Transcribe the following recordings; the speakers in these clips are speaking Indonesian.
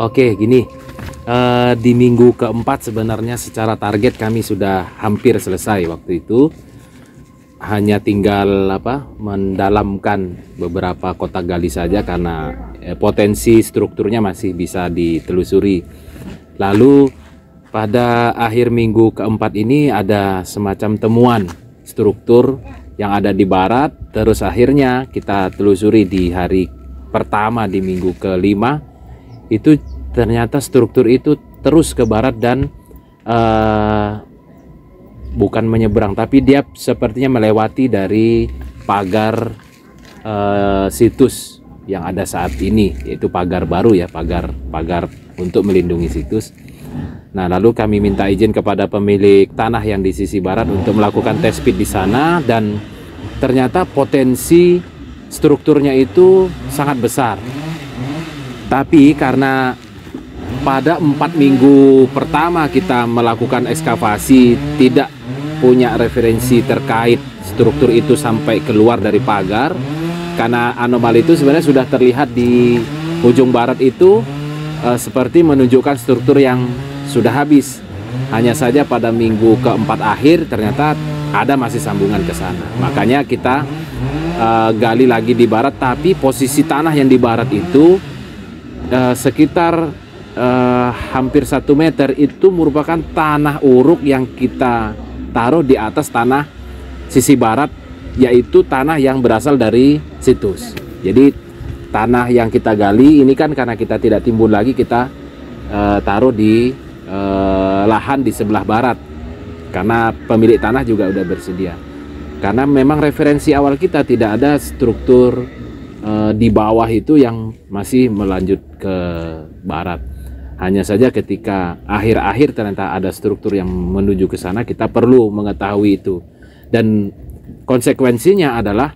Oke, gini, di minggu keempat sebenarnya secara target kami sudah hampir selesai waktu itu. Hanya tinggal mendalamkan beberapa kotak gali saja karena potensi strukturnya masih bisa ditelusuri. Lalu pada akhir minggu keempat ini ada semacam temuan struktur yang ada di barat. Terus akhirnya kita telusuri di hari pertama di minggu kelima, itu ternyata struktur itu terus ke barat dan bukan menyeberang, tapi dia sepertinya melewati dari pagar situs yang ada saat ini, yaitu pagar baru ya, pagar untuk melindungi situs. Nah, lalu kami minta izin kepada pemilik tanah yang di sisi barat untuk melakukan test pit di sana, dan ternyata potensi strukturnya itu sangat besar. Tapi karena pada 4 minggu pertama kita melakukan ekskavasi tidak punya referensi terkait struktur itu sampai keluar dari pagar, karena anomali itu sebenarnya sudah terlihat di ujung barat itu seperti menunjukkan struktur yang sudah habis. Hanya saja pada minggu keempat akhir ternyata ada masih sambungan ke sana. Makanya kita gali lagi di barat, tapi posisi tanah yang di barat itu sekitar hampir 1 meter itu merupakan tanah uruk yang kita taruh di atas tanah sisi barat, yaitu tanah yang berasal dari situs. Jadi tanah yang kita gali ini kan karena kita tidak timbun lagi, kita taruh di lahan di sebelah barat karena pemilik tanah juga udah bersedia. Karena memang referensi awal kita tidak ada struktur di bawah itu yang masih melanjut ke barat. Hanya saja ketika akhir-akhir ternyata ada struktur yang menuju ke sana, kita perlu mengetahui itu. Dan konsekuensinya adalah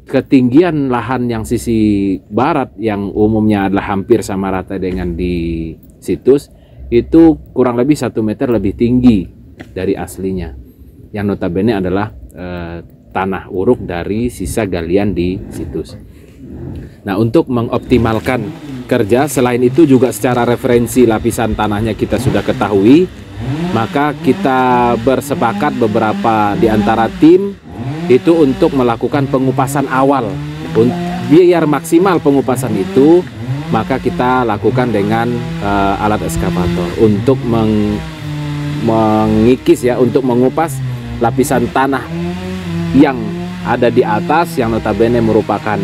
ketinggian lahan yang sisi barat yang umumnya adalah hampir sama rata dengan di situs, itu kurang lebih 1 meter lebih tinggi dari aslinya. Yang notabene adalah tanah uruk dari sisa galian di situs. Nah, untuk mengoptimalkan kerja, selain itu juga secara referensi lapisan tanahnya kita sudah ketahui, maka kita bersepakat beberapa di antara tim itu untuk melakukan pengupasan awal. Biar maksimal pengupasan itu, maka kita lakukan dengan alat ekskavator untuk mengikis ya, untuk mengupas lapisan tanah yang ada di atas, yang notabene merupakan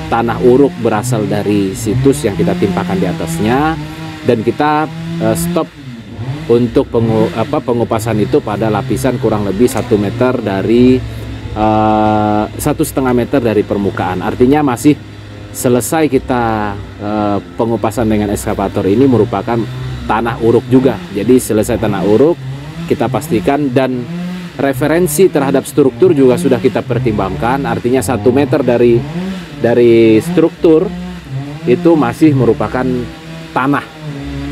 tanah uruk berasal dari situs yang kita timpakan di atasnya. Dan kita stop untuk pengupasan itu pada lapisan kurang lebih 1 meter dari 1,5 meter dari permukaan. Artinya masih selesai kita pengupasan dengan ekskavator ini merupakan tanah uruk juga. Jadi selesai tanah uruk kita pastikan, dan referensi terhadap struktur juga sudah kita pertimbangkan. Artinya 1 meter dari struktur itu masih merupakan tanah,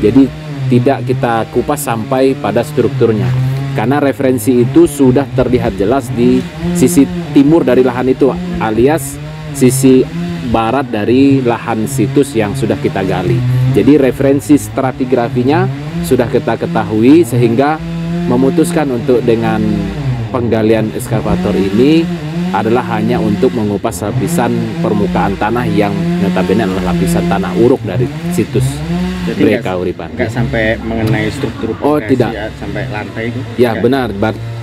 jadi tidak kita kupas sampai pada strukturnya, karena referensi itu sudah terlihat jelas di sisi timur dari lahan itu, alias sisi barat dari lahan situs yang sudah kita gali. Jadi referensi stratigrafinya sudah kita ketahui, sehingga memutuskan untuk dengan penggalian ekskavator ini adalah hanya untuk mengupas lapisan permukaan tanah yang notabene adalah lapisan tanah uruk dari situs Breka Uripan. Enggak sampai mengenai struktur tidak sampai lantai itu? Ya benar,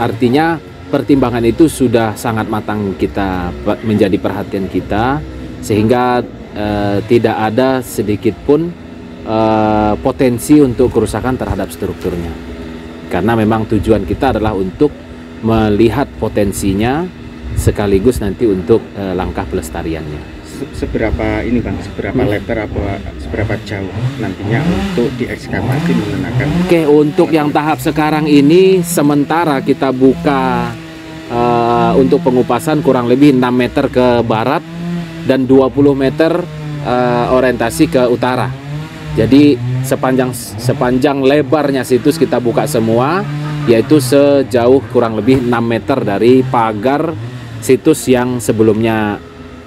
artinya pertimbangan itu sudah sangat matang kita menjadi perhatian kita, sehingga tidak ada sedikit pun potensi untuk kerusakan terhadap strukturnya. Karena memang tujuan kita adalah untuk melihat potensinya, sekaligus nanti untuk langkah pelestariannya. Seberapa ini Bang, seberapa lebar atau seberapa jauh nantinya untuk diekskavasi menggunakan? Oke, untuk yang tahap sekarang ini sementara kita buka untuk pengupasan kurang lebih 6 meter ke barat dan 20 meter orientasi ke utara. Jadi sepanjang lebarnya situs kita buka semua, yaitu sejauh kurang lebih 6 meter dari pagar situs yang sebelumnya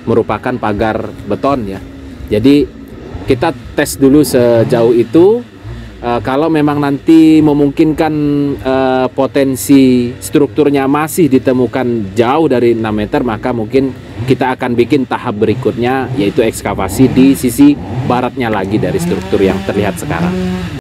merupakan pagar beton ya. Jadi kita tes dulu sejauh itu. Kalau memang nanti memungkinkan potensi strukturnya masih ditemukan jauh dari 6 meter, maka mungkin kita akan bikin tahap berikutnya, yaitu ekskavasi di sisi baratnya lagi dari struktur yang terlihat sekarang.